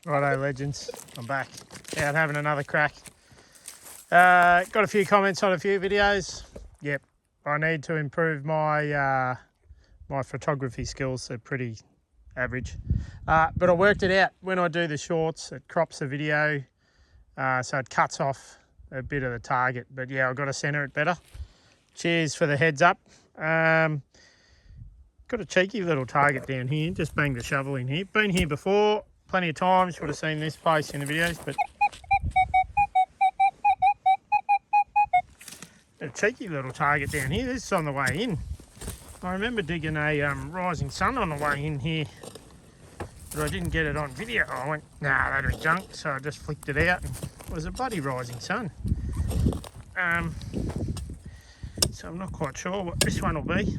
Righto, legends. I'm back out having another crack. Got a few comments on a few videos. Yep, I need to improve my my photography skills. They're pretty average. But I worked it out. When I do the shorts, it crops the video, so it cuts off a bit of the target. But yeah, I've got to centre it better. Cheers for the heads up. Got a cheeky little target down here. Just banged the shovel in here. Been here before. Plenty of times, would have seen this place in the videos, but a cheeky little target down here. This is on the way in. I remember digging a rising sun on the way in here, but I didn't get it on video. I went, nah, that'd be junk, so I just flicked it out, and it was a bloody rising sun. So I'm not quite sure what this one will be.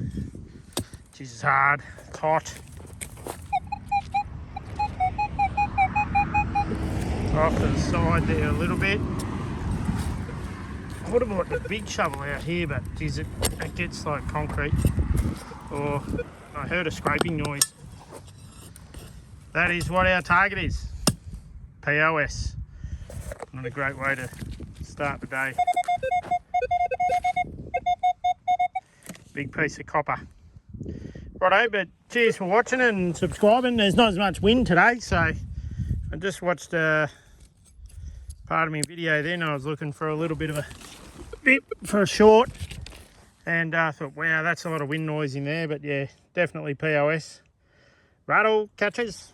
It's hard, it's hot. Off to the side there a little bit. I would have brought the big shovel out here, but geez, it gets like concrete. Or I heard a scraping noise. That is what our target is. POS. Not a great way to start the day. Big piece of copper. Righto, but cheers for watching and subscribing. There's not as much wind today, so I just watched part of my video then. I was looking for a little bit of a bit for a short, and I thought, wow, that's a lot of wind noise in there. But yeah, definitely POS. Rattle catches.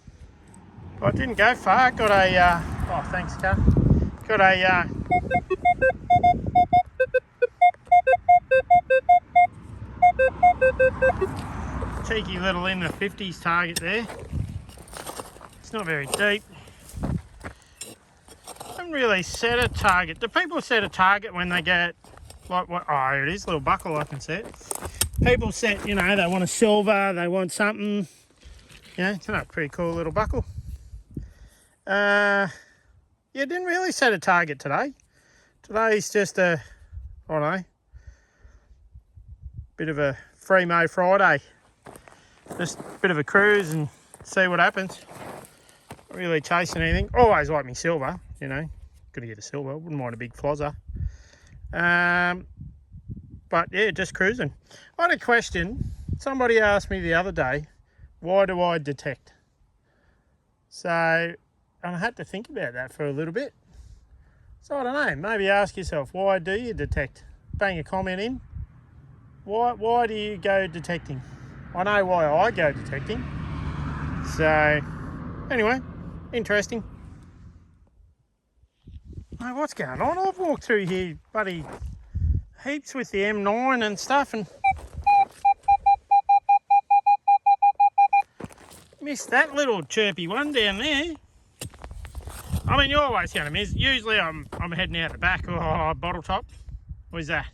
I didn't go far. Got a oh, thanks, Car. Got a cheeky little in the 50s target there. It's not very deep. Haven't really set a target. Do people set a target when they get like what? Oh, here it is, little buckle. I can see it. People set, you know, they want a silver, they want something. Yeah, it's a pretty cool little buckle. Yeah, didn't really set a target today. Today's just a, I don't know, bit of a free mo Friday. Just a bit of a cruise and see what happens. Not really chasing anything. Always like me silver, you know. Gonna get a silver. Wouldn't mind a big flozzer. But yeah, just cruising. I had a question. Somebody asked me the other day, why do I detect? So I had to think about that for a little bit. So I don't know. Maybe ask yourself, why do you detect? Bang a comment in. Why do you go detecting? I know why I go detecting. So anyway, interesting. Hey, what's going on? I've walked through here, buddy, heaps with the M9 and stuff, and missed that little chirpy one down there. I mean, you're always going to miss. Usually I'm heading out the back. Oh, bottle top. What is that?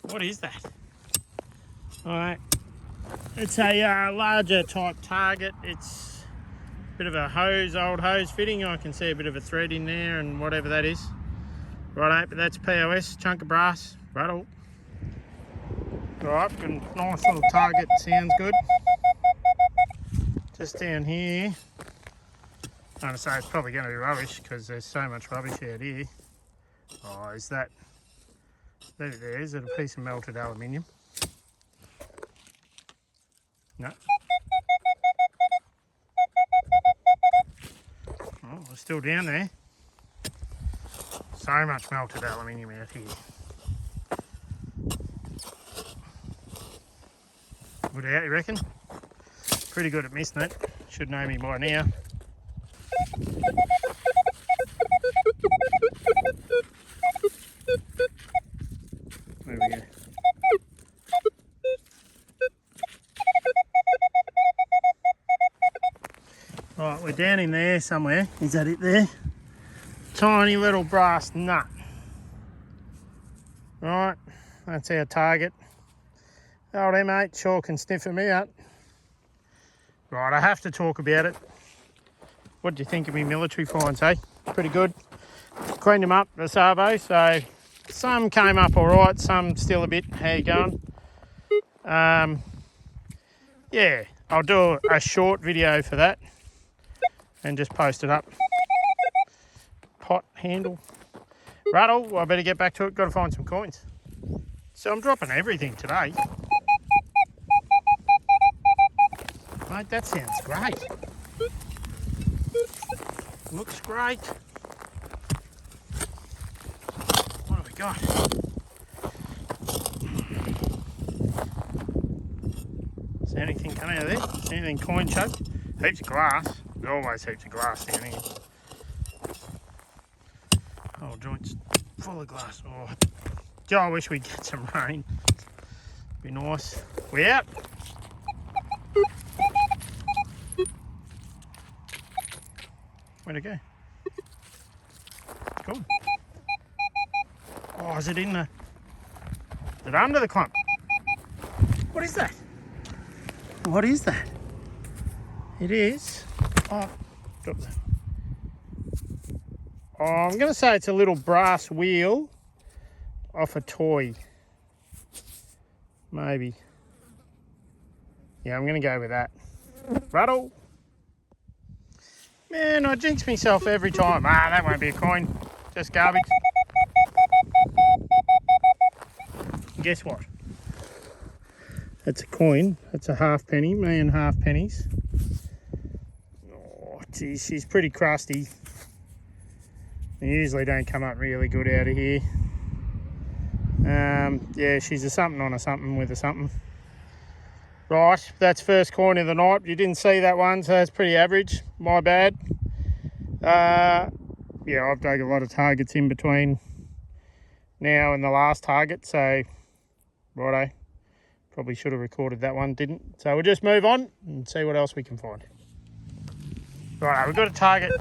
What is that? All right. It's a larger type target. It's a bit of a hose, old hose fitting. I can see a bit of a thread in there and whatever that is. Righto, but that's POS, chunk of brass. Rattle. Right, good, nice little target. Sounds good. Just down here. I'm going to say it's probably going to be rubbish because there's so much rubbish out here. Oh, is that? There is it a piece of melted aluminium? No. Oh, we're still down there. So much melted aluminium out here. Good out, you reckon? Pretty good at missing it. Should know me by now. There we go. Right, we're down in there somewhere. Is that it there? Tiny little brass nut. Right, that's our target. Old M8 sure can sniff at me out. Right, I have to talk about it. What do you think of me military finds, hey? Pretty good. Cleaned them up, the Savo, so some came up all right, some still a bit. How you going? Yeah, I'll do a short video for that. and just post it up. Pot handle. Rattle, I better get back to it. Got to find some coins. So I'm dropping everything today. Mate, that sounds great. Looks great. What have we got? Is there anything coming out of there? Is there anything coin shaped? Heaps of glass. There's always heaps of glass down here. Oh, joints full of glass. Oh, gee, I wish we'd get some rain. Be nice. We out. Where'd it go? Cool. Oh, is it in the... Is it under the clump? What is that? What is that? It is... Oh, drop that. Oh, I'm going to say it's a little brass wheel off a toy. Maybe. Yeah, I'm going to go with that. Rattle. Man, I jinx myself every time. Ah, that won't be a coin. Just garbage. Guess what? That's a coin. That's a halfpenny. Me and half pennies. Oh, geez, she's pretty crusty. They usually don't come up really good out of here. Yeah, she's a something on a something with a something. Right, that's first coin of the night. You didn't see that one, so that's pretty average. My bad. Yeah, I've dug a lot of targets in between now and the last target, so righto. Probably should have recorded that one, didn't. So we'll just move on and see what else we can find. Right, we've got a target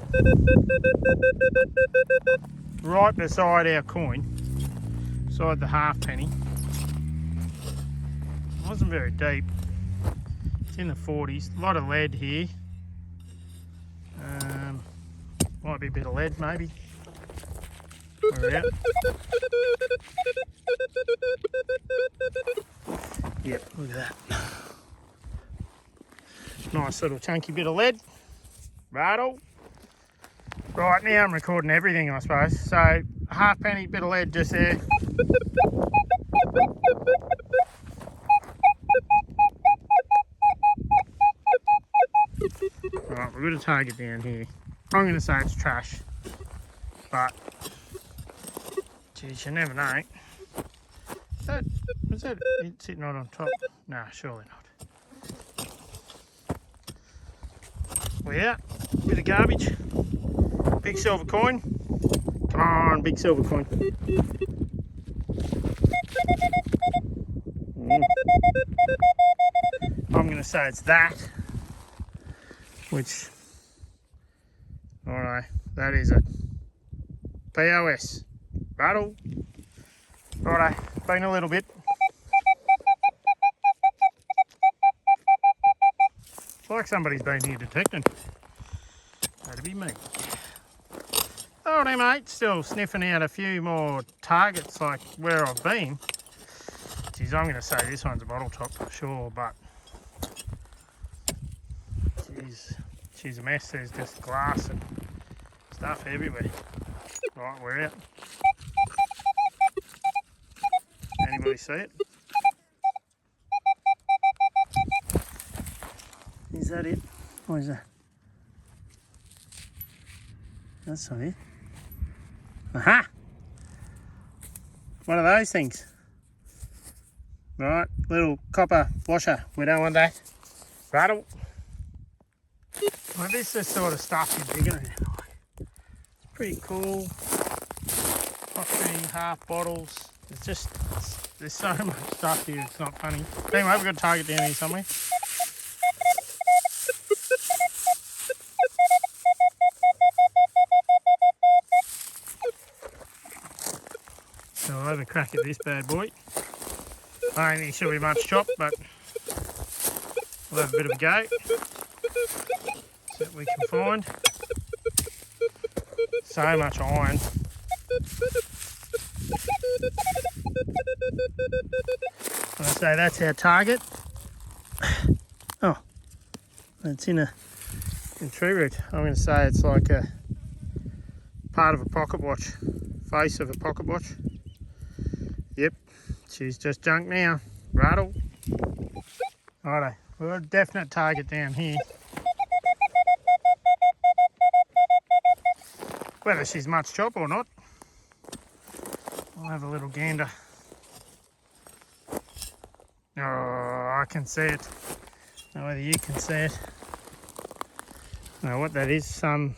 right beside our coin, beside the halfpenny. It wasn't very deep. It's in the 40s. A lot of lead here. Might be a bit of lead, maybe. We're out. Yep, look at that. Nice little chunky bit of lead. Rattle. Right, now I'm recording everything, I suppose. So, a halfpenny, bit of lead just there. Right, we've got a target down here. I'm going to say it's trash, but geez, you never know. Is that it sitting right on top? No, surely not. Well, yeah, bit of garbage. Big silver coin. Come on, big silver coin. I'm going to say it's that, which, alright, that is a POS. Rattle. Righto, been a little bit. It's like somebody's been here detecting. That'd be me. Alright, mate, still sniffing out a few more targets like where I've been. Geez, I'm going to say this one's a bottle top for sure, but geez, she's a mess. There's just glass and stuff everywhere. Right, we're out. Anybody see it? Is that it? What is that? That's not it. Aha! One of those things. Right, little copper washer. We don't want that. Rattle. Well, this is the sort of stuff you're digging around. It's pretty cool. Coffee, half bottles. It's just, there's so much stuff here, it's not funny. Anyway, we've got a target down here somewhere. So we'll have a crack at this bad boy. I don't think she'll be much chop, but we'll have a bit of a go. See what we can find. So much iron. I say that's our target. Oh, it's in a in tree root. I'm going to say it's like a part of a pocket watch, face of a pocket watch. Yep, she's just junk now. Rattle. Righto, we've got a definite target down here. Whether she's much chop or not, I'll have a little gander. Oh, I can see it. Now whether you can see it. Now what that is, some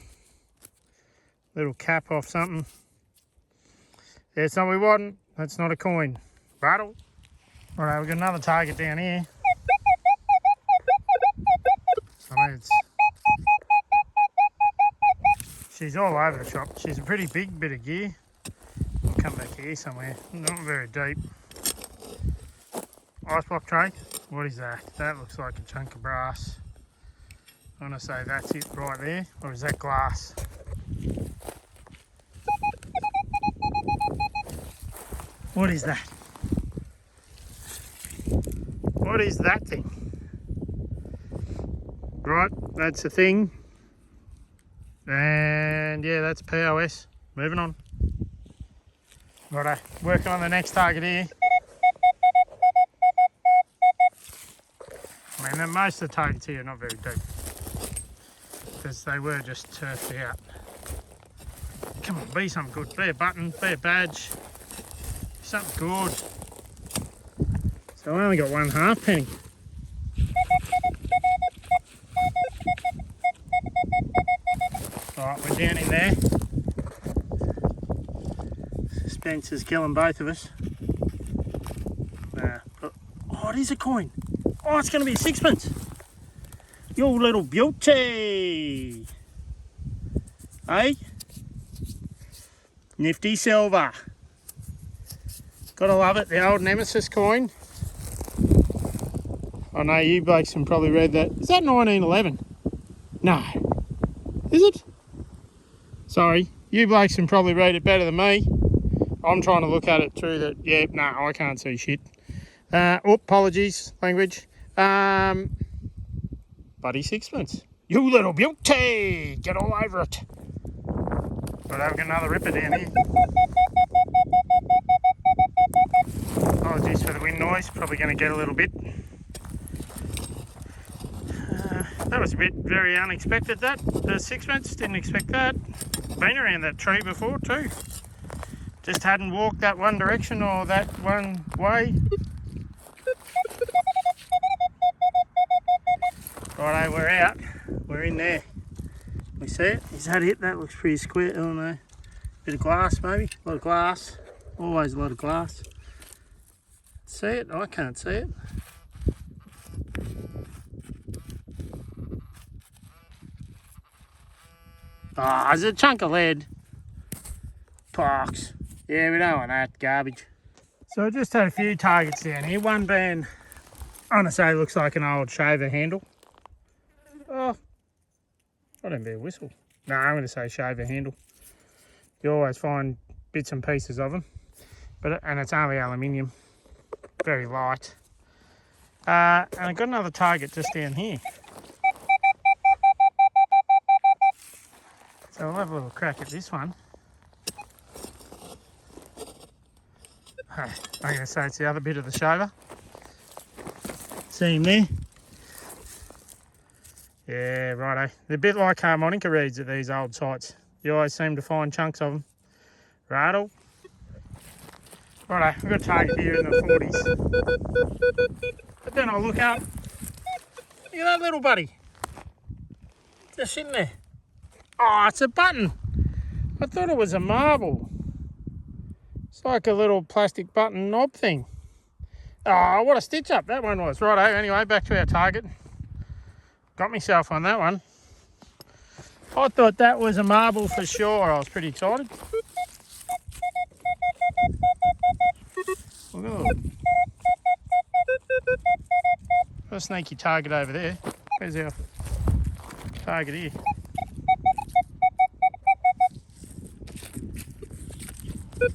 little cap off something. That's not what we want. That's not a coin. Rattle. Alright, we've got another target down here. I mean, she's all over the shop. She's a pretty big bit of gear. I'll come back here somewhere. Not very deep. Ice block tray. What is that? That looks like a chunk of brass. I'm going to say that's it right there. Or is that glass? What is that? What is that thing? Right, that's the thing. And yeah, that's POS. Moving on. Righto, working on the next target here. I mean, most of the targets here are not very deep because they were just turfed out. Come on, be something good. Be a button, be a badge. Something good. So I only got 1/2 penny. Alright, we're down in there. Spencer's killing both of us. Oh, it is a coin. Oh, it's going to be a 6pence. You little beauty. Hey? Nifty silver. Gotta love it, the old Nemesis coin. I know you blokes can probably read that. Is that 1911? No. Is it? Sorry, you blokes can probably read it better than me. I'm trying to look at it through that. Yeah, no, I can't see shit. Apologies, language. Buddy 6pence. You little beauty! Get all over it. But I've got another ripper down here. Apologies for the wind noise, probably going to get a little bit. That was a bit very unexpected, that. The 6pence, didn't expect that. Been around that tree before too. Just hadn't walked that one direction or that one way. Righto, we're out. We're in there. We see it? Is that it? That looks pretty square. Oh no. Bit of glass maybe. A lot of glass. Always a lot of glass. See it? I can't see it. Oh, there's a chunk of lead. Pox. Yeah, we don't want that garbage. So I just had a few targets down here. One being, I'm going to say, looks like an old shaver handle. Oh, I don't be a whistle. No, I'm going to say shaver handle. You always find bits and pieces of them, and it's only aluminium, very light. And I got another target just down here. So I'll have a little crack at this one. I'm going to say it's the other bit of the shaver. See him there? Yeah, righto. They're a bit like harmonica reeds at these old sites. You always seem to find chunks of them. Righto. Righto, we've got a target here in the 40s. But then I look up. Look at that little buddy. Just sitting there. Oh, it's a button. I thought it was a marble. It's like a little plastic button knob thing. Oh, what a stitch up that one was. Righto, anyway, back to our target. Got myself on that one. I thought that was a marble for sure. I was pretty excited. Look at that. Got a sneaky target over there. Where's our target here? I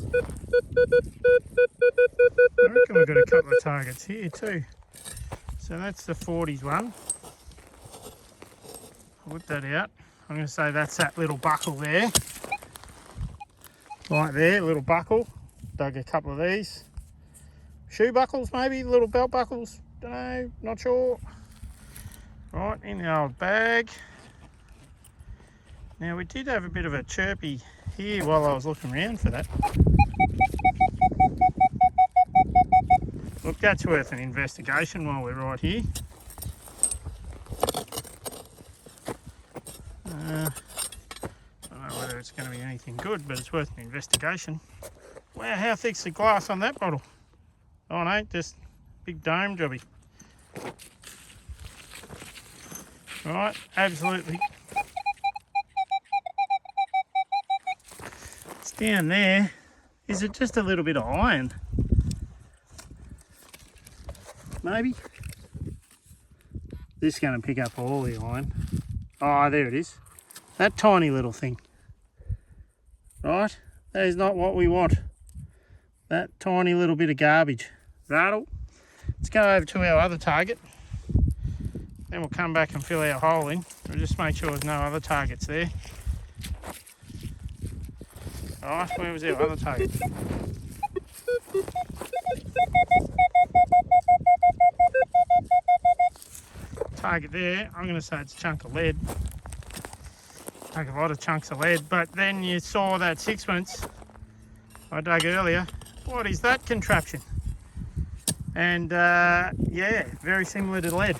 reckon we've got a couple of targets here too. So that's the 40s one. Whip that out. I'm going to say that's that little buckle there. Right there, little buckle. Dug a couple of these. Shoe buckles maybe, little belt buckles. Don't know, not sure. Right, in the old bag. Now we did have a bit of a chirpy here while I was looking around for that. Look, that's worth an investigation while we're right here. I don't know whether it's going to be anything good, but it's worth an investigation. Wow, how thick's the glass on that bottle? Oh no, just big dome jobby. Right, absolutely. It's down there. Is it just a little bit of iron? Maybe. This is going to pick up all the iron. Oh, there it is. That tiny little thing. Right, that is not what we want. That tiny little bit of garbage. Rattle. Let's go over to our other target. Then we'll come back and fill our hole in. We'll just make sure there's no other targets there. Right, where was our other target? Target there, I'm going to say it's a chunk of lead. Take a lot of chunks of lead, but then you saw that sixpence I dug earlier. What is that contraption? And yeah, very similar to lead.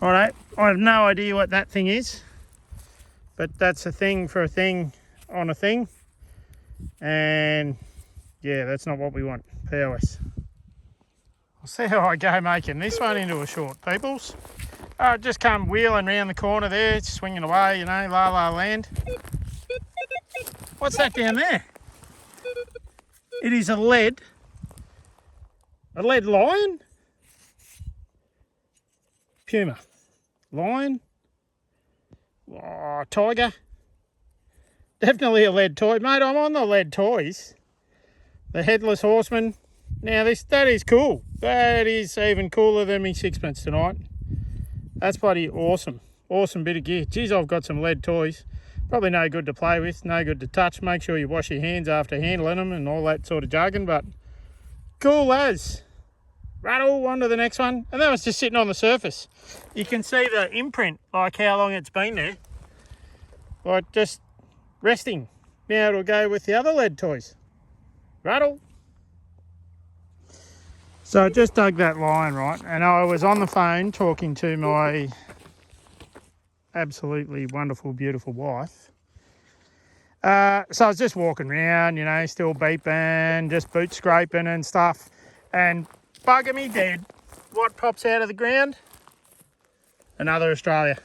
All right, I have no idea what that thing is, but that's a thing for a thing on a thing. And yeah, that's not what we want. POS. I'll see how I go making this one into a short, peoples. Just come wheeling round the corner there, swinging away, you know, la la land. What's that down there? It is a lead lion? Puma. Lion? Oh, tiger. Definitely a lead toy. Mate, I'm on the lead toys. The Headless Horseman. Now, that is cool. That is even cooler than me sixpence tonight. That's bloody awesome. Awesome bit of gear. Geez, I've got some lead toys. Probably no good to play with, no good to touch. Make sure you wash your hands after handling them and all that sort of jargon, but cool as. Rattle, on to the next one. And that was just sitting on the surface. You can see the imprint, like how long it's been there. Like just resting. Now it'll go with the other lead toys. Rattle. So I just dug that line, right, and I was on the phone talking to my absolutely wonderful, beautiful wife. So I was just walking around, you know, still beeping, just boot scraping and stuff, and bugger me dead, what pops out of the ground? Another Australia.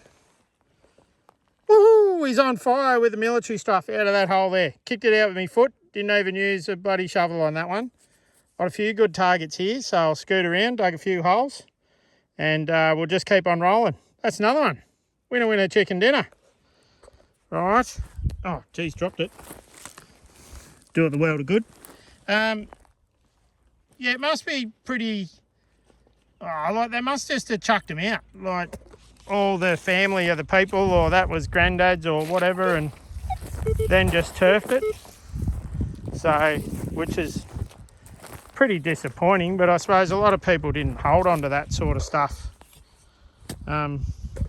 Woohoo, he's on fire with the military stuff out of that hole there. Kicked it out with my foot, didn't even use a bloody shovel on that one. Got a few good targets here, so I'll scoot around, dug a few holes, and we'll just keep on rolling. That's another one. Winner, winner, chicken dinner. Right. Oh, geez, dropped it. Do it the world of good. Yeah, it must be pretty... Oh, like they must just have chucked them out. Like all the family of the people, or that was granddad's or whatever, and then just turfed it. So, which is... pretty disappointing, but I suppose a lot of people didn't hold on to that sort of stuff.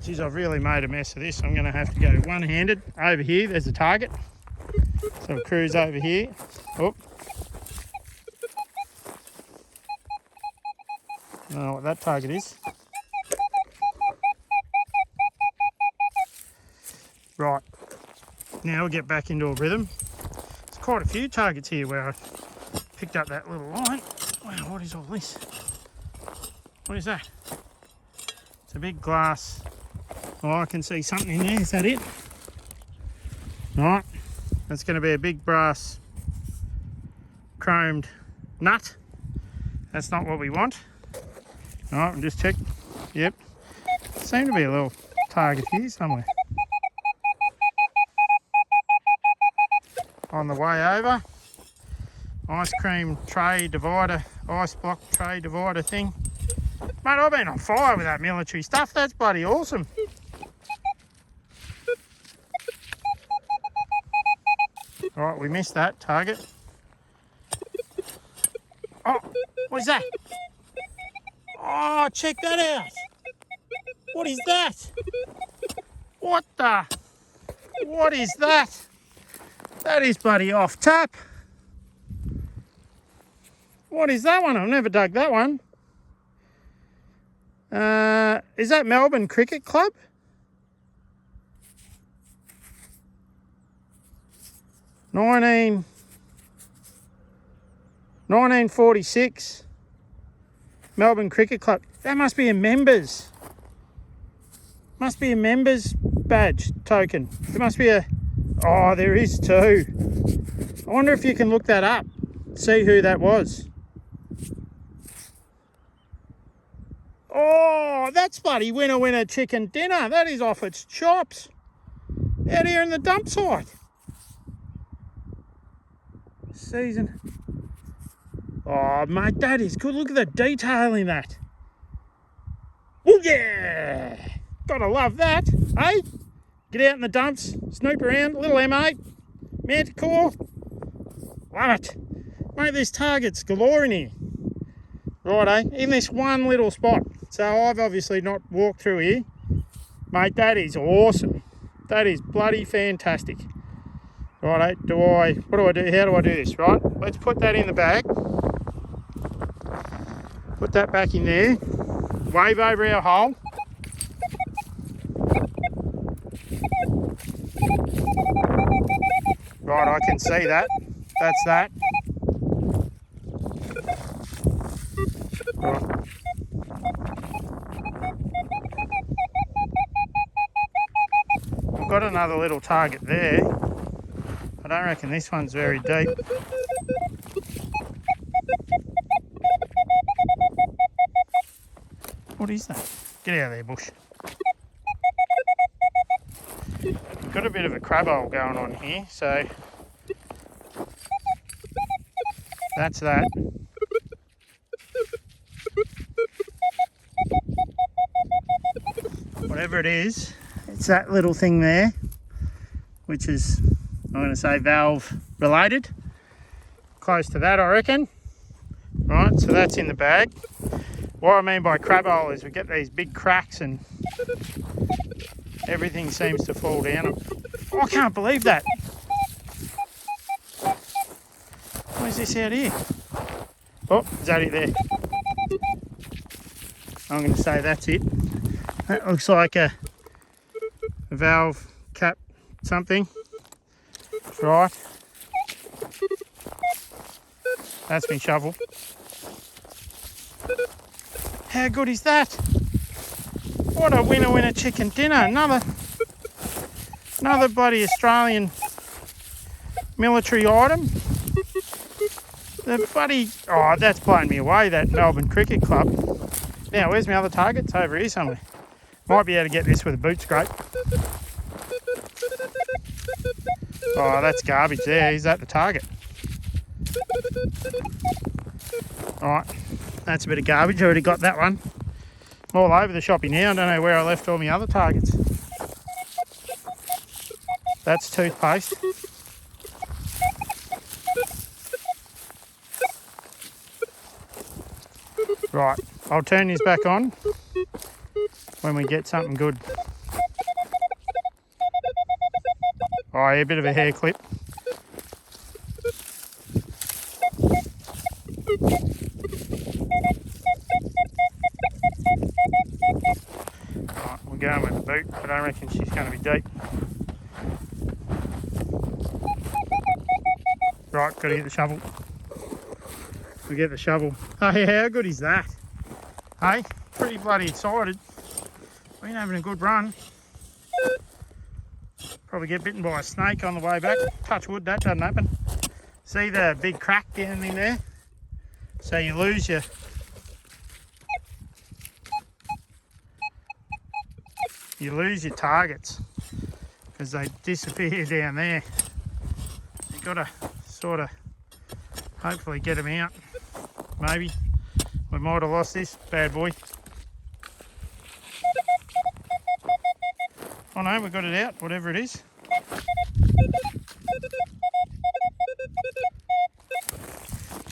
Geez, I've really made a mess of this. I'm going to have to go one-handed over here. There's a target. So I'll cruise over here. Oh. I don't know what that target is. Right. Now we'll get back into a rhythm. There's quite a few targets here where I picked up that little line. Wow, what is all this? What is that? It's a big glass. Oh, I can see something in there. Is that it? Right. That's going to be a big brass chromed nut. That's not what we want. All right, we'll just check. Yep. Seems to be a little target here somewhere. On the way over. Ice cream tray divider, ice block tray divider thing. Mate, I've been on fire with that military stuff. That's bloody awesome. All right, we missed that target. Oh, what is that? Oh, check that out. What is that? What is that? That is bloody off tap. What is that one? I've never dug that one. Is that Melbourne Cricket Club? 1946. Melbourne Cricket Club. That must be a members. Must be a members badge token. There must be a... Oh, there is too. I wonder if you can look that up. See who that was. Oh, that's bloody winner chicken dinner. That is off its chops. Out here in the dump site. Season. Oh, mate, that is good. Look at the detail in that. Oh, yeah. Gotta love that, eh? Get out in the dumps, snoop around, little M8, Manticore. Love it. Mate, there's targets galore in here. Righto, in this one little spot. So I've obviously not walked through here. Mate, that is awesome. That is bloody fantastic. Righto, what do I do? How do I do this, right? Let's put that in the bag. Put that back in there. Wave over our hole. Right, I can see that. That's that. Right. I've got another little target there. I don't reckon this one's very deep. What is that? Get out of there, bush. We've got a bit of a crab hole going on here, so that's that. Whatever it is, it's that little thing there, which is, I'm going to say, valve related. Close to that, I reckon. Right, so that's in the bag. What I mean by crab hole is we get these big cracks and everything seems to fall down. Oh, I can't believe that. What is this out here? Oh, is that it there? I'm going to say that's it. That looks like a valve cap something. Right. That's my shovel. How good is that? What a winner chicken dinner. Another bloody Australian military item. The bloody... Oh, that's blown me away, that Melbourne Cricket Club. Now, where's my other target? It's over here somewhere. Might be able to get this with a boot scrape. Oh, that's garbage there. Is that the target? Alright, that's a bit of garbage. I already got that one. I'm all over the shopping now. I don't know where I left all my other targets. That's toothpaste. Right, I'll turn this back on when we get something good. Oh, yeah, a bit of a hair clip. Right, we're going with the boot, but I reckon she's going to be deep. Right, got to get the shovel. We get the shovel. Oh, yeah, how good is that? Hey, pretty bloody excited. Been having a good run. Probably get bitten by a snake on the way back. Touch wood, that doesn't happen. See the big crack down in there? So you lose your... You lose your targets because they disappear down there. You've got to sort of hopefully get them out. Maybe. We might have lost this bad boy. Oh no, we got it out, whatever it is.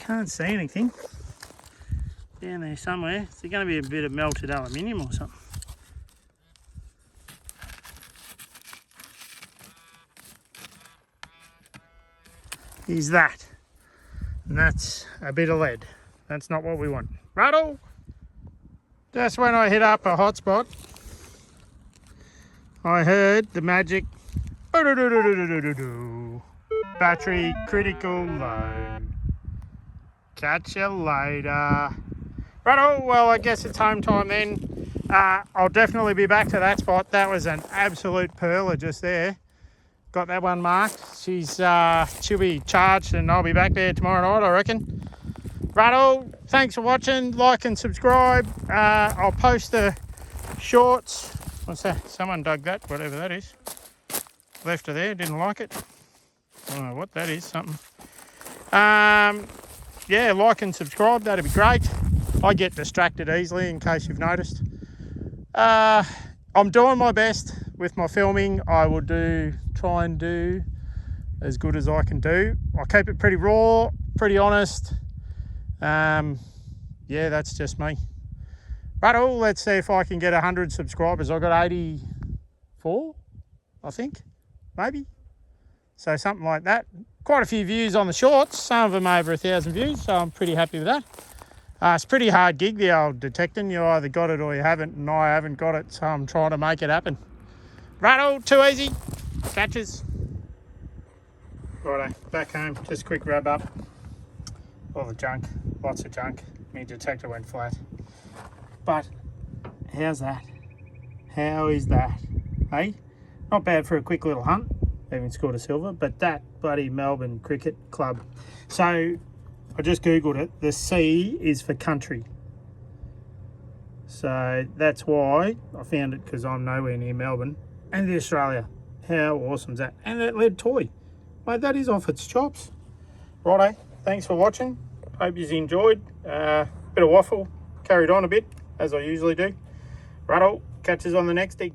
Can't see anything. Down there somewhere. Is there going to be a bit of melted aluminium or something? Is that? And that's a bit of lead. That's not what we want. Righto! Just when I hit up a hotspot, I heard the magic battery critical low. Catch you later. Righto, well, I guess it's home time then. I'll definitely be back to that spot. That was an absolute pearler just there. Got that one marked. She'll be charged and I'll be back there tomorrow night, I reckon. Righto, thanks for watching. Like and subscribe. I'll post the shorts. What's that? Someone dug that, whatever that is. Left her there, didn't like it. I don't know what that is, something. Yeah, like and subscribe, that'd be great. I get distracted easily, in case you've noticed. I'm doing my best with my filming. I will try and do as good as I can do. I'll keep it pretty raw, pretty honest. Yeah, that's just me. But let's see if I can get 100 subscribers. I've got 84, I think, maybe. So something like that. Quite a few views on the shorts, some of them over 1,000 views, so I'm pretty happy with that. It's a pretty hard gig, the old detecting. You either got it or you haven't, and I haven't got it, so I'm trying to make it happen. Righto, too easy. Catches. Righto, back home, just a quick rub up. All the junk, lots of junk. My detector went flat. But how's that? How is that? Hey, not bad for a quick little hunt. Even scored a silver, but that bloody Melbourne Cricket Club. So I just Googled it. The C is for country. So that's why I found it, because I'm nowhere near Melbourne and the Australia. How awesome is that? And that lead toy. Mate, that is off its chops. Righto, thanks for watching. Hope you enjoyed. Bit of waffle, carried on a bit, as I usually do. Righto, catch us on the next dig.